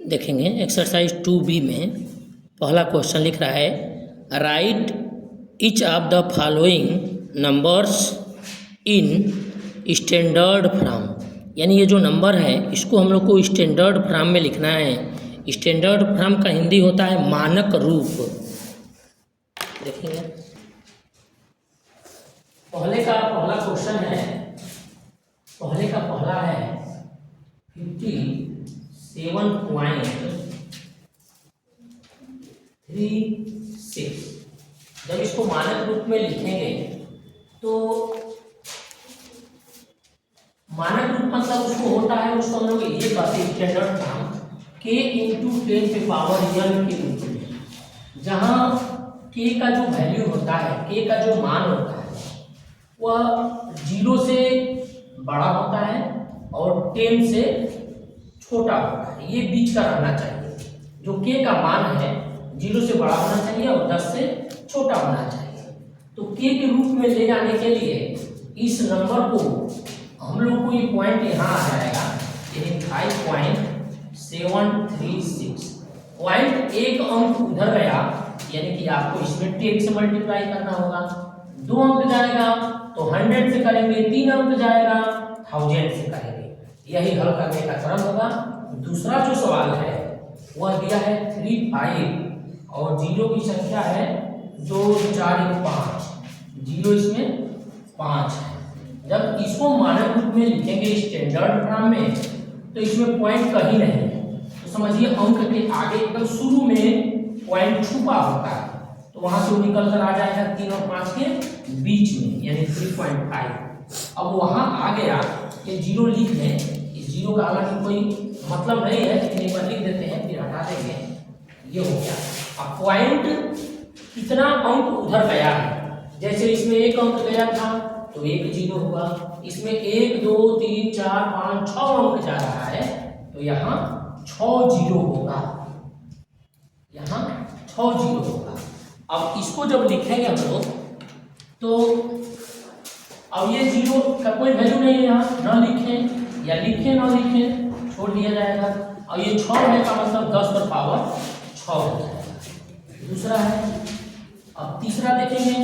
देखेंगे exercise 2B में पहला क्वेश्चन लिख रहा है right each of the following numbers in standard form. यानी ये जो नंबर है इसको हम लोग को स्टैंडर्ड फॉर्म में लिखना है। स्टैंडर्ड फॉर्म का हिंदी होता है मानक रूप। देखेंगे पहला क्वेश्चन है, पहला है 57.36। जब इसको मानक रूप में लिखेंगे तो मानक रूप मतलब उसको होता है, उसको हम लोग ये कहते हैं स्टैंडर्ड फॉर्म k × 10⁻n के रूप में, जहाँ k का जो वैल्यू होता है, k का जो मान होता है वह 0 से बड़ा होता है और 10 से छोटा होता है। ये बीच का रहना चाहिए। जो k का मान है 0 से बड़ा होना चाहिए और 10 से छोटा होना चाहिए। तो k के रूप में ले जाने के लिए इस नंबर को हम लोग को ये पॉइंट यहाँ आ जाएगा, यानी 5.736। पॉइंट एक अंक उधर गया, यानी कि आपको इसमें 10 से मल्टीप्लाई करना होगा। 2 अंक जाएगा तो 100 से करेंगे, 3 अंक जाएगा 1000 से करेंगे। यही हल करने का क्रम होगा। दूसरा जो सवाल है वह दिया है 35 और 0 की संख्या है 2 4 5, 0 इसमें 5 है। जब इसको मानक रूप में लिखेंगे स्टैंडर्ड फॉर्म में तो इसमें पॉइंट कहीं नहीं है, तो समझिए अंक के आगे एकदम शुरू में पॉइंट छुपा होता है, तो वहां से निकल कर आ जाएगा 3 और 5 के बीच में, यानी 3.5। अब वहां आ गया कि 0 लिख दें। इस 0 का हालांकि कोई मतलब नहीं है, लेकिन एक बार लिख देते हैं फिर हटा देंगे। ये हो गया। अब पॉइंट कितना अंक उधर गया है, जैसे इसमें 1 अंक गया था तो 1 0 हुआ, इसमें 1 2 3 4 5 6 अंक जा रहा है तो यहाँ 6 0 होगा, यहाँ 6 0 होगा। अब इसको जब लिखेंगे हम लोग तो अब ये 0 का कोई वैल्यू नहीं है, यहाँ न लिखें या लिखें न लिखें छोड़ दिया जाएगा। अब ये 6 है का मतलब 10 पर पावर 6 हो जाएगा। दूसरा है, अब तीसरा देखेंगे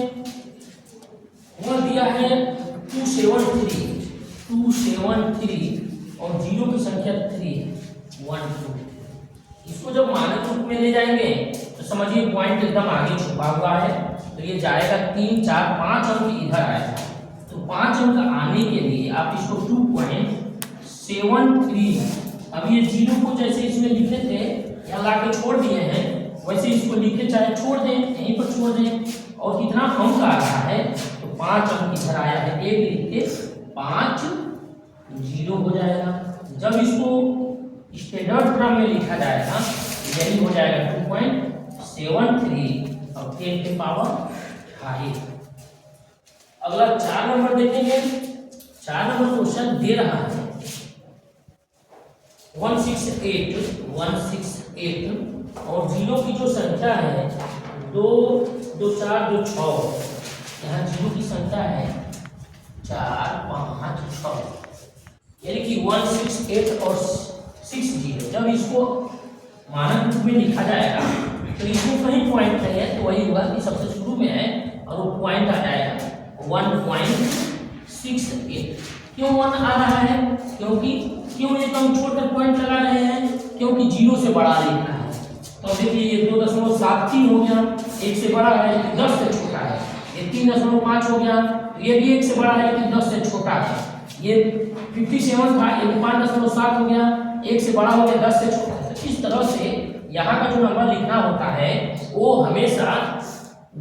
वह दिया है 273 और 0 की संख्या 3 है 1 2। इसको जब मानक रूप में ले जाएंगे तो समझिए पॉइंट एकदम आगे छुपा हुआ है, तो ये जाएगा 3 4 5 अंक इधर आएगा। तो 5 अंक आने के लिए आप इसको 2.73, अब ये 0 को जैसे इसमें लिखे थे या ला के छोड़ दिए हैं वैसे इसको लिखे, चाहे छोड़ दें यहीं पर छोड़ दें। और कितना अंक आ रहा है तो 5 अंक इधर आया है, 1 लिख के 5 0 हो जाएगा। जब इसको स्टैंडर्ड फॉर्म में लिखा जाएगा यही हो जाएगा 2.73 और 10 के पावर 5। अगला 4 नंबर देखेंगे। 4 नंबर क्वेश्चन दे रहा है 168 और 0 की जो संख्या है 2 2 4 2 6, यहाँ 0 की संख्या है 4 5 6, यानी कि 168 और 60। जब इसको मानक रूप में लिखा जाएगा तो इसमें कहीं पॉइंट नहीं है, तो वही हुआ कि सबसे शुरू में है और वो पॉइंट आ जाएगा 1.68। क्यों 1 आ रहा है, क्यों ये तो हम छोटा पॉइंट लगा रहे हैं, क्योंकि 0 से बड़ा लिखना है। तो देखिए ये 2.73 हो गया, 1 से बड़ा है लेकिन 10 से छोटा है। ये 3.5 हो गया, ये भी 1 से बड़ा है लेकिन 10 से छोटा है। ये 57 था, ये 5.7 हो गया, 1 से बड़ा हो गया 10 से छोटा है। तो इस तरह से यहाँ का जो नंबर लिखना होता है वो हमेशा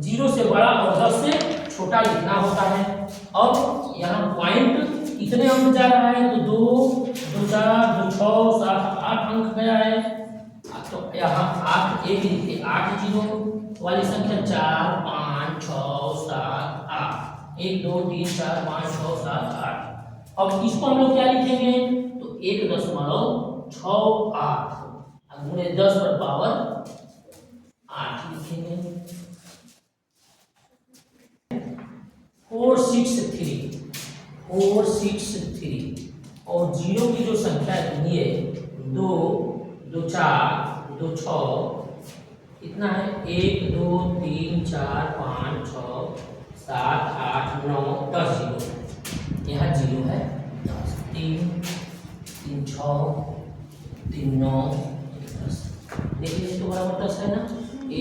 0 से बड़ा और 10 से छोटा लिखना होता है। अब यहाँ पॉइंट कितने अंक जा रहा है तो 2 2 4 2 6 7 8 अंक गया है, तो यहाँ 8 1 लिखिए, 8 0 वाली संख्या 4 5 6 7 8, 1 2 3 4 5 6 7 8। अब इसको हम लोग क्या लिखेंगे तो 1.68 गुणे 10 पर पावर 8 लिखेंगे। 463 और 0 की जो संख्या है 2 दो चार, दो छः, कितना है 1 2 3 4 5 6 7 8 9 10 जीरो, यहाँ जीरो है 10, 3 3 6 3 9 10। देखिए तो बराबर 10 है ना।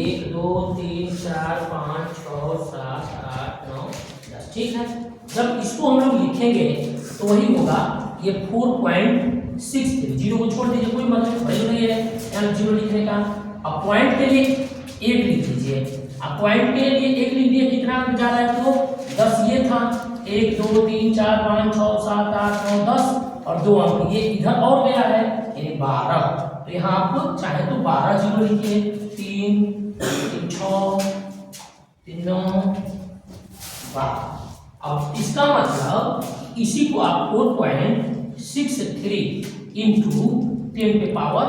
1 2 3 4 5 6 7 8 9 10, ठीक है। जब इसको हम लोग लिखेंगे तो वही होगा ये 4.63, जीरो को छोड़ दीजिए, कोई मतलब वैल्यू नहीं है यहाँ जीरो लिखने का। अब पॉइंट के लिए 1 लिख दीजिए, अब पॉइंट के लिए 1 लिख दिए, कितना जा रहा है तो 10 ये था, 1 2 3 4 5 6 7 8 9 10 और 2 अंक ये इधर और गया है यानी 12। तो यहाँ आप चाहे तो 12 जीरो लिखिए, 3 3 6 3 9 12। अब इसका मतलब इसी को आप 4.63 इंटू 10 पे पावर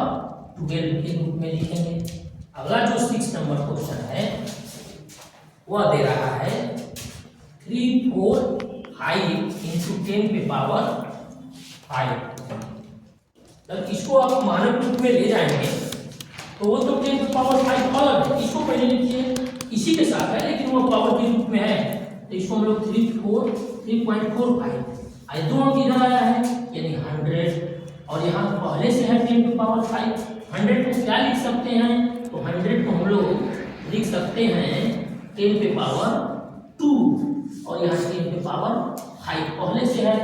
12 के रूप में लिखेंगे। अगला जो 6 नंबर क्वेश्चन है वह दे रहा है 345 इंटू 10 पे पावर 5। तो इसको आप मानक रूप में ले जाएंगे तो वो तो 10 पे पावर 5 अलग है, इसको पहले लिखिए, इसी के साथ है लेकिन वो पावर के रूप में है, तो इसको हम लोग 3.45 आज दो अंक इधर आया है यानी 100 और यहाँ पहले से है 10 टू पावर 5। 100 को क्या लिख सकते हैं तो 100 को हम लोग लिख सकते हैं 10 पे पावर 2 और यहाँ 10 पे पावर 5 पहले से है,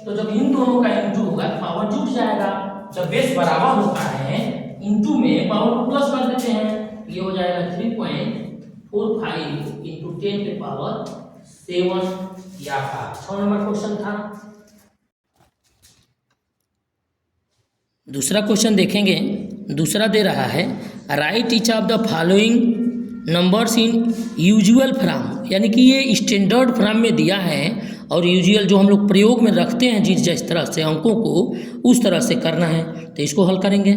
तो जब इन दोनों का इंटू होगा पावर जुट जाएगा। जब बेस बराबर होता है इंटू में पावर को प्लस कर देते हैं, ये हो जाएगा 3.45 इंटू 10 पे पावर 7 या 6 नंबर क्वेश्चन था। दूसरा क्वेश्चन देखेंगे, दूसरा दे रहा है right each of the following numbers in usual form, यानी कि ये स्टैंडर्ड फॉर्म में दिया है और यूजुअल जो हम लोग प्रयोग में रखते हैं जिस तरह से अंकों को उस तरह से करना है, तो इसको हल करेंगे।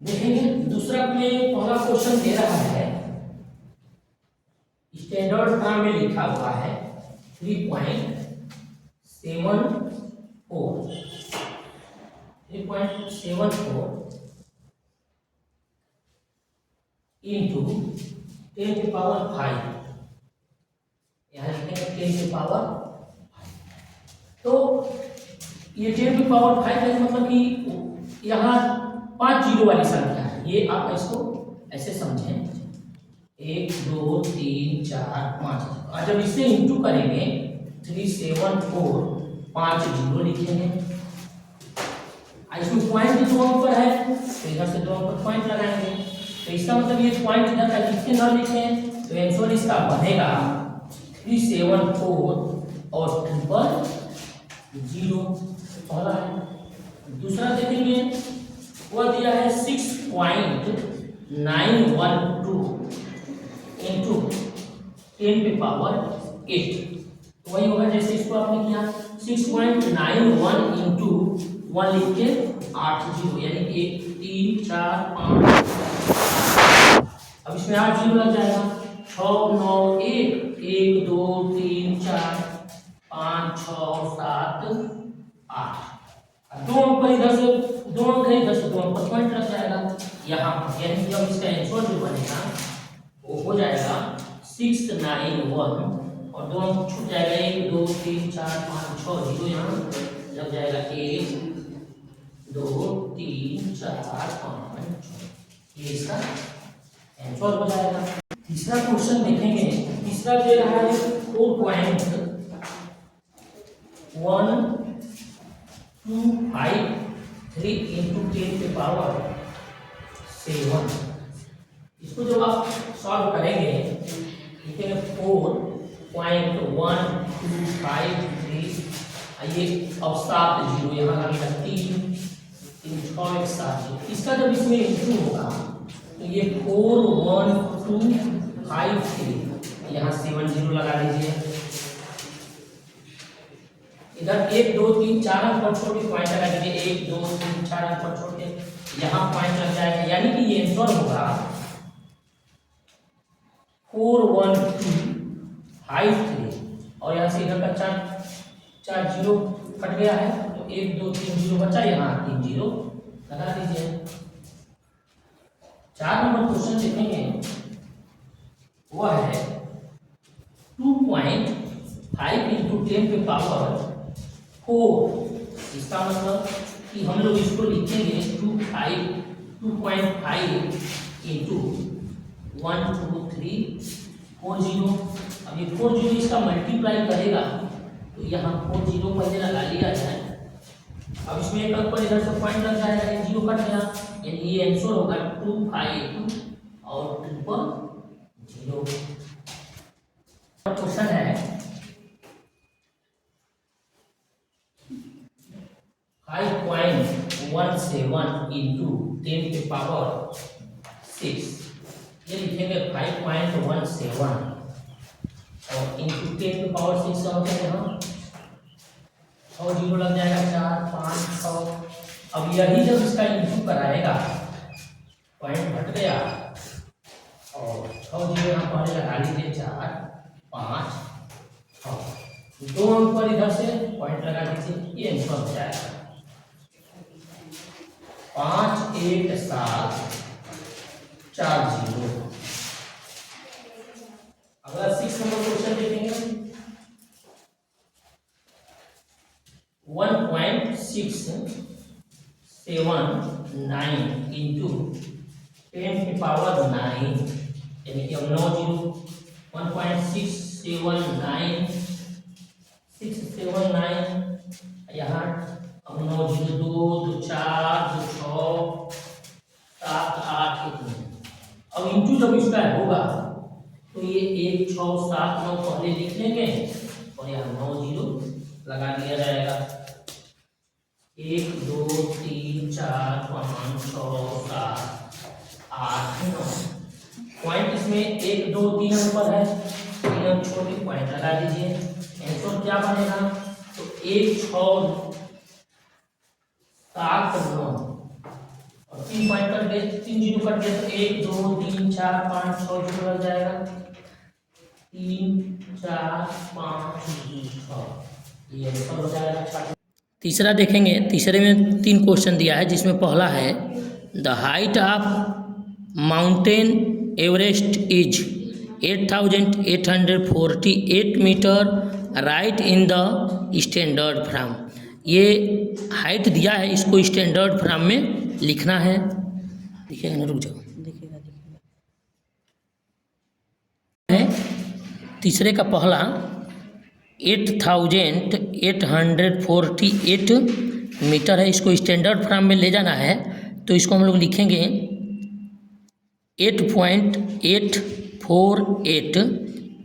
देखेंगे दूसरा में पहला क्वेश्चन दे रहा है स्टैंडर्ड फॉर्म में लिखा हुआ है 3.74 इंटू 10 के पावर 5, यहाँ लिखेंगे 10 के पावर 5। तो ये 10 के पावर 5 का मतलब कि यहाँ 5 जीरो वाली संख्या है, ये आप इसको ऐसे समझें 1 2 3 4 5, और जब इससे इंटू करेंगे 374 5 जीरो लिखेंगे। इसमें पॉइंट दो अंक पर है तो इधर से दो अंक पर पॉइंट लगाएंगे, तो इसका मतलब ये पॉइंट इधर का कितने न लिखें तो आंसर इसका बनेगा 374 और 000 पहला है। दूसरा देखेंगे वह दिया है 6.912 इंटू 10 पे पावर 8, तो वही होगा जैसे इसको आपने किया 6.91 इंटू 1 लिख के 80 यानी 1 3 4 5। अब इसमें 8 जीरो लग जाएगा, 6 9 1 1 2 3 4 5 6 7 8, दो अंक पर इधर से दो अंक है, इधर से दो अंक पर पॉइंट लग जाएगा यहाँ पर, यानी कि अब इसका आंसर जो बनेगा वो हो जाएगा 691 और दो अंक छूट जाएगा 1 2 3 4 5 6 जीरो यहाँ लग जाएगा 1 2 3 4 5 6, ये इसका आंसर हो जाएगा। तीसरा क्वेश्चन देखेंगे, तीसरा दे रहा है 4.1253 इंटू 10 के पावर 7। इसको जब आप सॉल्व करेंगे लिखेंगे 4.1253, ये अब 7 जीरो यहाँ लगेगा 3 3 6 1 7। इसका जब इसमें इंटू होगा तो ये 41253, यहाँ 7 जीरो लगा दीजिए, इधर 1 2 3 4 अंक पर छोड़ के पॉइंट लगा दीजिए, 1 2 3 4 अंक पर छोड़ के यहाँ पॉइंट लग जाएगा, यानी कि ये आंसर होगा 41253 और यहाँ से इधर का 4 जीरो कट गया है तो 1 2 3 जीरो बचा, यहाँ 3 जीरो लगा दीजिए। 4 नंबर क्वेश्चन देखेंगे, वह है 2.5 इंटू 10 पे पावर 4। इसका मतलब कि हम लोग इसको लिखेंगे 2.5 इंटू 1 2 3 40। अब ये 40 इसका मल्टीप्लाई करेगा तो यहाँ 40 पहले लगा लिया जाए। अब इसमें एक अंक पर इधर से पॉइंट लग जाएगा, एक जीरो कट गया, यानी ये आंसर होगा 25 और 0। क्वेश्चन है 5.17 इंटू 10 के पावर 6। ये लिखेंगे 5.17 और इंटू 10 के पावर 6 होते हैं यहाँ, और जीरो लग जाएगा 4 5 6। अब यही जब इसका इंटू कराएगा, पॉइंट हट गया और 6 जीरो यहाँ पहले लगा लीजिए, 4 5 6, 2 अंक पर इधर से पॉइंट लगा दीजिए, ये आंसर हो जाएगा 5 1 7 4 0। अगला 6 नंबर क्वेश्चन देखेंगे, 1.679 इंटू 10 की पावर 9, यानी कि अब 9 जीरो 1.679 यहाँ अब 9 जीरो 2 2 4 2 6 7 8 1। अब इंटू जब इसका होगा तो ये 1 6 7 9 पहले लिख लेंगे और यहाँ 9 जीरो लगा दिया जाएगा। 1 2 3 4 5 6 7 8 9 पॉइंट इसमें 1 2 3 नंबर है, 3 अंक छोटे पॉइंट लगा दीजिए। आंसर क्या बनेगा, तो 1 6 7 9 और 3 पॉइंट कट गए, 3 जीरो कट गए तो 1 2 3 4 5 6 जीरो लग जाएगा, 3 4 5 6, ये आंसर हो जाएगा। तीसरा देखेंगे, तीसरे में 3 क्वेश्चन दिया है, जिसमें पहला है the height of mountain Everest is 8848 metre, right in the standard form. ये हाइट दिया है, इसको स्टैंडर्ड फॉर्म में लिखना है। देखिएगा ना, रुक जाओ, है तीसरे का पहला 8848 मीटर है, इसको स्टैंडर्ड फॉर्म में ले जाना है। तो इसको हम लोग लिखेंगे 8.848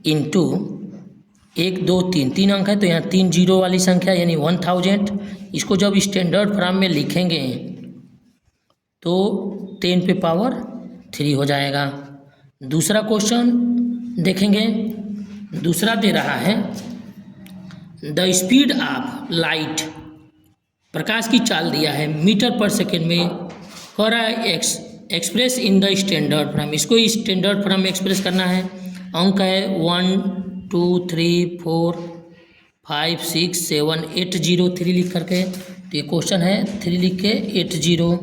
इंटू 1 2 3, 3 अंक है तो यहाँ 3 जीरो वाली संख्या यानी 1000। इसको जब स्टैंडर्ड फॉर्म में लिखेंगे तो 10 पे पावर 3 हो जाएगा। दूसरा क्वेश्चन देखेंगे, दूसरा दे रहा है द स्पीड ऑफ लाइट, प्रकाश की चाल दिया है मीटर पर सेकेंड में, कह रहा है express in the standard form. इसको स्टैंडर्ड फॉर्म में एक्सप्रेस करना है। अंक है 1 2 3 4 5 6 7 8 0 3 लिख करके, तो ये क्वेश्चन है 3 लिख के 8 0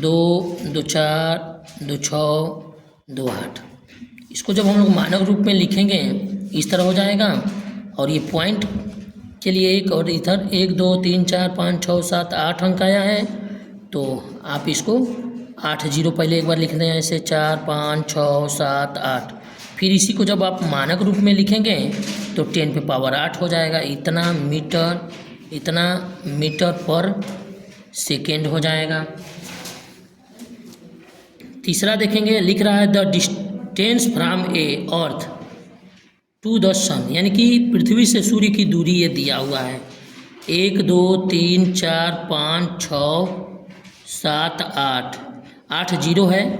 2 2 4 2 6 2 8। इसको जब हम लोग मानक रूप में लिखेंगे इस तरह हो जाएगा, और ये पॉइंट के लिए एक, और इधर 1 2 3 4 5 6 7 8 अंक आया है, तो आप इसको 8 0 पहले एक बार लिख दें ऐसे, 4 5 6 7 8। फिर इसी को जब आप मानक रूप में लिखेंगे तो 10 पे पावर 8 हो जाएगा। इतना मीटर पर सेकेंड हो जाएगा। तीसरा देखेंगे, लिख रहा है the distance from a earth to the sun, यानी कि पृथ्वी से सूर्य की दूरी ये दिया हुआ है 1 2 3 4 5 6 7 8 8 जीरो है,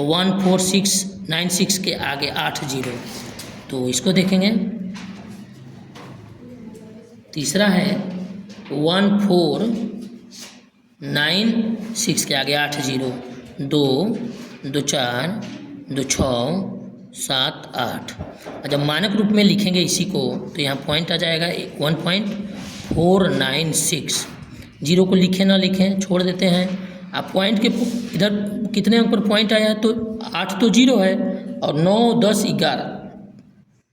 1 4 6 9 6 के आगे 8 जीरो, तो इसको देखेंगे। तीसरा है 1 4 9 6 के आगे 8 जीरो, 2 2 4 2 6 7 8। जब मानक रूप में लिखेंगे इसी को तो यहाँ पॉइंट आ जाएगा 1.496। जीरो को लिखें ना लिखें छोड़ देते हैं, अब पॉइंट के इधर कितने अंक पर पॉइंट आया है, तो 8 तो 0 है और 9 10 11,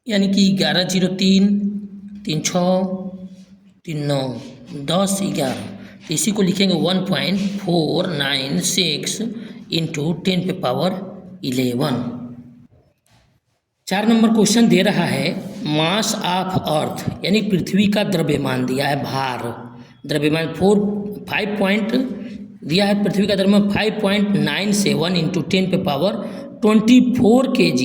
यानी कि 11 0 3 3 6 3 9 10 11, तो इसी को लिखेंगे 1.496 इंटू 10 पे पावर 11। 4 नंबर क्वेश्चन दे रहा है मास ऑफ अर्थ, यानी पृथ्वी का द्रव्यमान दिया है, भार द्रव्यमान 5 पॉइंट दिया है, पृथ्वी का द्रव्यमान 5.97 इंटू 10 पे power 24 kg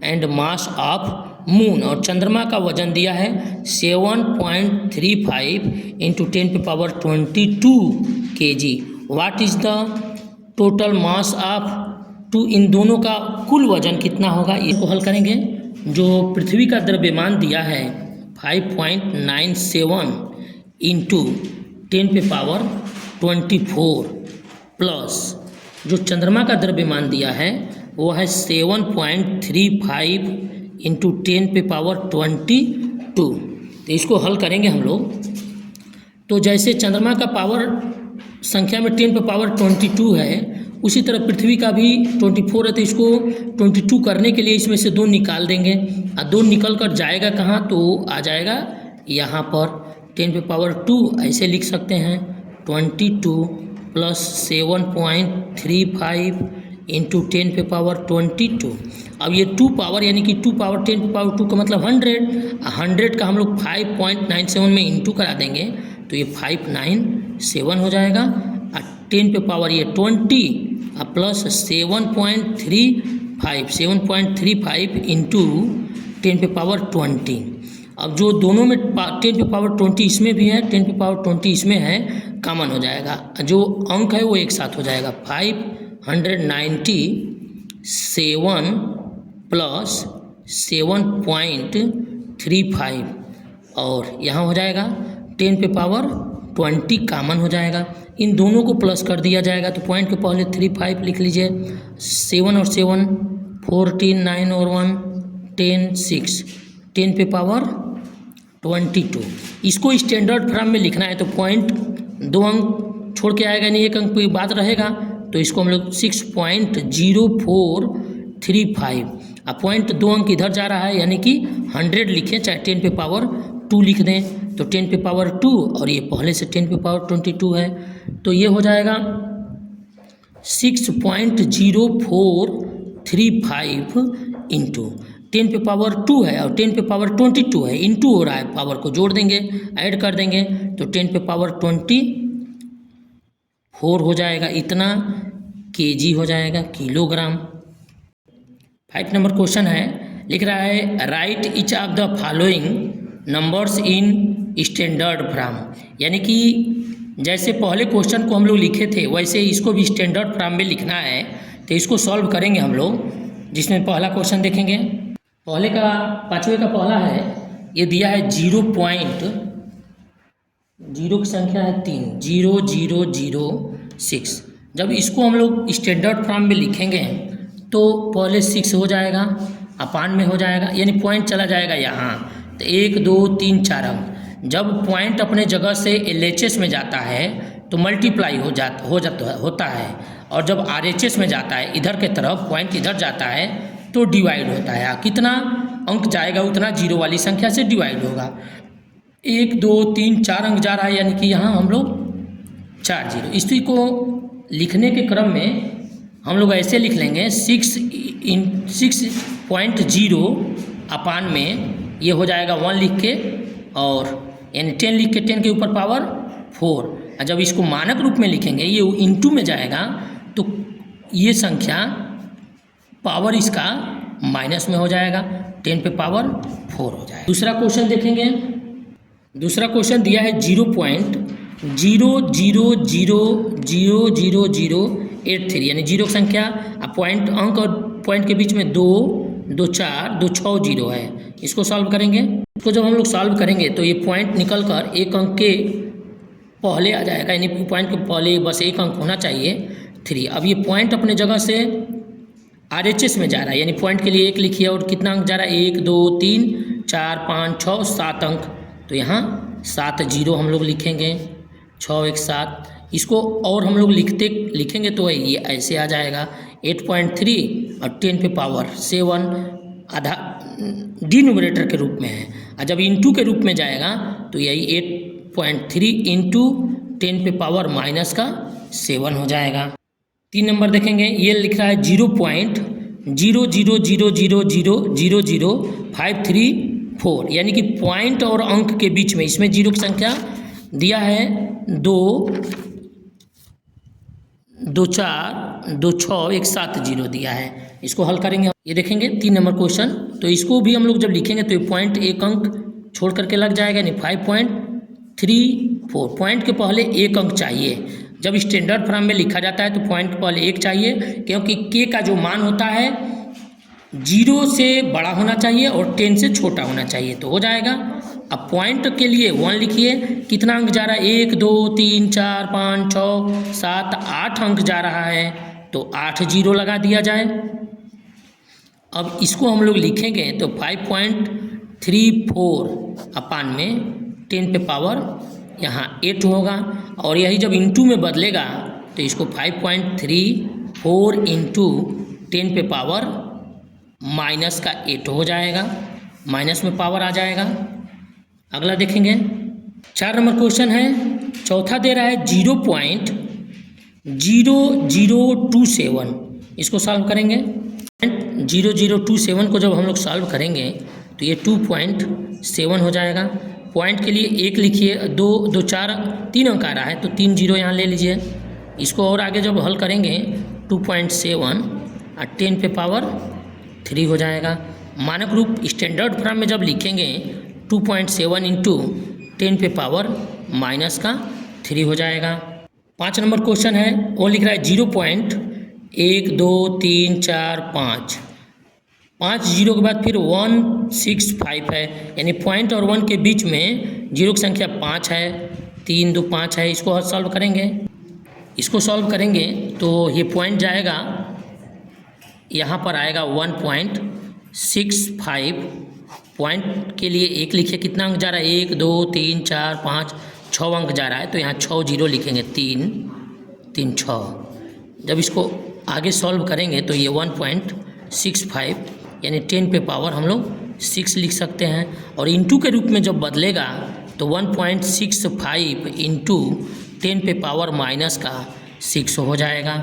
and mass of moon, और चंद्रमा का वजन दिया है 7.35 इंटू 10 पे power 22 kg। What is the total mass of two, इन दोनों का कुल वजन कितना होगा, इसको हल करेंगे। जो पृथ्वी का द्रव्यमान दिया है 5.97 इंटू 10 पे पावर 24 प्लस जो चंद्रमा का द्रव्यमान दिया है वो है 7.35 इंटू 10 पे पावर 22, तो इसको हल करेंगे हम लोग। तो जैसे चंद्रमा का पावर संख्या में 10 पे पावर 22 है, उसी तरह पृथ्वी का भी 24 है, तो इसको 22 करने के लिए इसमें से 2 निकाल देंगे, और 2 निकल कर जाएगा कहाँ, तो आ जाएगा यहाँ पर 10 पे पावर 2, ऐसे लिख सकते हैं 22 प्लस 7.35 इंटू 10 पे पावर 22। अब ये 2 पावर यानी कि 2 पावर 10 पे पावर 2 का मतलब 100 का हम लोग 5.97 में इंटू करा देंगे तो ये 597 हो जाएगा, और 10 पे पावर ये 20 प्लस 7.35 इंटू 10 पे पावर 20। अब जो दोनों में 10 पे पावर 20 इसमें भी है, 10 पे पावर 20 इसमें है, कॉमन हो जाएगा, जो अंक है वो एक साथ हो जाएगा 597 प्लस 7.35, और यहाँ हो जाएगा 10 पे पावर 20 कॉमन हो जाएगा, इन दोनों को प्लस कर दिया जाएगा, तो पॉइंट के पहले 35 लिख लीजिए, 7 और 7 14 9 और 1 10 6, 10 पे पावर 22। इसको स्टैंडर्ड फॉर्म में लिखना है तो पॉइंट 2 अंक छोड़ के आएगा, नहीं 1 अंक पे बात रहेगा, तो इसको हम लोग 6.0435, अब पॉइंट 2 अंक इधर जा रहा है यानी कि 100 लिखें, चाहे 10 पे पावर 2 लिख दें, तो 10 पे पावर 2 और ये पहले से 10 पे पावर 22 है, तो ये हो जाएगा 6.0435 इंटू 10 पे पावर 2 है और 10 पे पावर 22 है, इंटू हो रहा है, पावर को जोड़ देंगे, ऐड कर देंगे, तो 10 पे पावर 24 हो जाएगा, इतना केजी हो जाएगा, किलोग्राम। 5 नंबर क्वेश्चन है, लिख रहा है right each of the following numbers in standard form, यानी कि जैसे पहले क्वेश्चन को हम लोग लिखे थे वैसे इसको भी स्टैंडर्ड फॉर्म में लिखना है, तो इसको सॉल्व करेंगे हम लोग, जिसमें पहला क्वेश्चन देखेंगे, पहले का 5वें का पहला है, ये दिया है 0 की संख्या है 3 0006। जब इसको हम लोग स्टैंडर्ड फॉर्म में लिखेंगे तो पहले 6 हो जाएगा, अपान में हो जाएगा, यानी पॉइंट चला जाएगा यहाँ, तो 1 2 3 4 अंक। जब पॉइंट अपने जगह से LHS में जाता है तो मल्टीप्लाई होता है, और जब RHS में जाता है इधर के तरफ पॉइंट इधर जाता है तो डिवाइड होता है, कितना अंक जाएगा उतना जीरो वाली संख्या से डिवाइड होगा। 1 2 3 4 अंक जा रहा है, यानी कि यहाँ हम लोग 4 जीरो। इसी को लिखने के क्रम में हम लोग ऐसे लिख लेंगे 6.0 अपान में ये हो जाएगा 1 लिख के, और यानी 10 लिख के 10 के ऊपर पावर 4। और जब इसको मानक रूप में लिखेंगे ये इंटू में जाएगा तो ये संख्या पावर इसका माइनस में हो जाएगा, 10 पे पावर 4 हो जाएगा। दूसरा क्वेश्चन देखेंगे, दूसरा क्वेश्चन दिया है 0.00000083, यानी जीरो की संख्या, अब पॉइंट अंक और पॉइंट के बीच में 2 2 4 2 6 जीरो है। इसको सॉल्व करेंगे, इसको जब हम लोग सॉल्व करेंगे तो ये पॉइंट निकल कर एक अंक के पहले आ जाएगा, यानी पॉइंट के पहले बस एक अंक होना चाहिए 3। अब ये पॉइंट अपने जगह से RHS में जा रहा है, यानी पॉइंट के लिए 1 लिखिए, और कितना अंक जा रहा है 1 2 3 4 5 6 7 अंक, तो यहाँ 7 जीरो हम लोग लिखेंगे, 6 1 7, इसको और हम लोग लिखेंगे तो ये ऐसे आ जाएगा 8.3 और 10 पे पावर 7 आधा डिनोमिनेटर के रूप में है, और जब इंटू के रूप में जाएगा तो यही 8.3 इंटू 10 पे पावर माइनस का 7 हो जाएगा। 3 नंबर देखेंगे, ये लिख रहा है 0.0000000053 यानी कि पॉइंट और अंक के बीच में, इसमें जीरो की संख्या दिया है 2 2 4 2 6 1 7 जीरो दिया है। इसको हल करेंगे, ये देखेंगे 3 नंबर क्वेश्चन। तो इसको भी हम लोग जब लिखेंगे तो ये पॉइंट एक अंक छोड़ करके लग जाएगा, यानी 5.34। पॉइंट के पहले एक अंक चाहिए। जब स्टैंडर्ड फॉर्म में लिखा जाता है तो पॉइंट के पहले एक चाहिए, क्योंकि के का जो मान होता है 0 से बड़ा होना चाहिए और 10 से छोटा होना चाहिए, तो हो जाएगा। अब पॉइंट के लिए 1 लिखिए, कितना अंक जा रहा है 1 2 3 4 5 6 7 8 अंक जा रहा है, तो 8 जीरो लगा दिया जाए। अब इसको हम लोग लिखेंगे तो 5.34 अपान में 10 पे पावर यहाँ 8 होगा, और यही जब इंटू में बदलेगा तो इसको 5.34 इंटू 10 पे पावर माइनस का 8 हो जाएगा, माइनस में पावर आ जाएगा। अगला देखेंगे 4 नंबर क्वेश्चन है, चौथा दे रहा है 0.0027। इसको सॉल्व करेंगे। 0027 को जब हम लोग सॉल्व करेंगे तो ये 2.7 हो जाएगा। पॉइंट के लिए 1 लिखिए, 2 2 4 3 अंक आ रहा है तो 3 जीरो यहाँ ले लीजिए। इसको और आगे जब हल करेंगे 2.7 और 10 पे पावर 3 हो जाएगा। मानक रूप स्टैंडर्ड फॉर्म में जब लिखेंगे 2.7 इंटू 10 पे पावर माइनस का 3 हो जाएगा। 5 नंबर क्वेश्चन है, वो लिख रहा है 0.1 2 3 4 5 जीरो के बाद फिर 165 है, यानी पॉइंट और 1 के बीच में जीरो की संख्या 5 है, 3 2 5 है। इसको सॉल्व करेंगे, इसको सॉल्व करेंगे तो ये पॉइंट जाएगा, यहाँ पर आएगा 1.65। पॉइंट के लिए 1 लिखिए, कितना अंक जा रहा है 1 2 3 4 5 6 अंक जा रहा है, तो यहाँ 6 जीरो लिखेंगे, 3 3 6। जब इसको आगे सॉल्व करेंगे तो ये 1.65 यानी 10 पे पावर हम लोग 6 लिख सकते हैं, और इंटू के रूप में जब बदलेगा तो 1.65 इंटू 10 पे पावर माइनस का 6 हो जाएगा।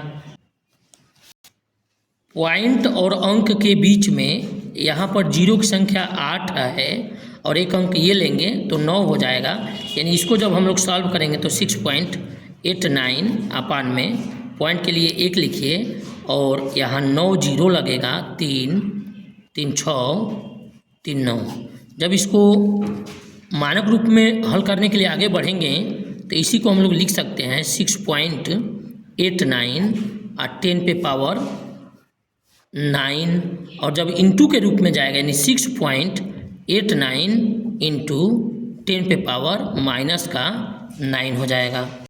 पॉइंट और अंक के बीच में यहाँ पर जीरो की संख्या 8 है और एक अंक ये लेंगे तो 9 हो जाएगा, यानी इसको जब हम लोग सॉल्व करेंगे तो 6.89 अपान में पॉइंट के लिए 1 लिखिए और यहाँ 9 जीरो लगेगा, 3 3 6 3 9। जब इसको मानक रूप में हल करने के लिए आगे बढ़ेंगे तो इसी को हम लोग लिख सकते हैं 6.89 और 10 पे पावर 9, और जब इंटू के रूप में जाएगा यानी 6.89 इंटू 10 पे पावर माइनस का 9 हो जाएगा।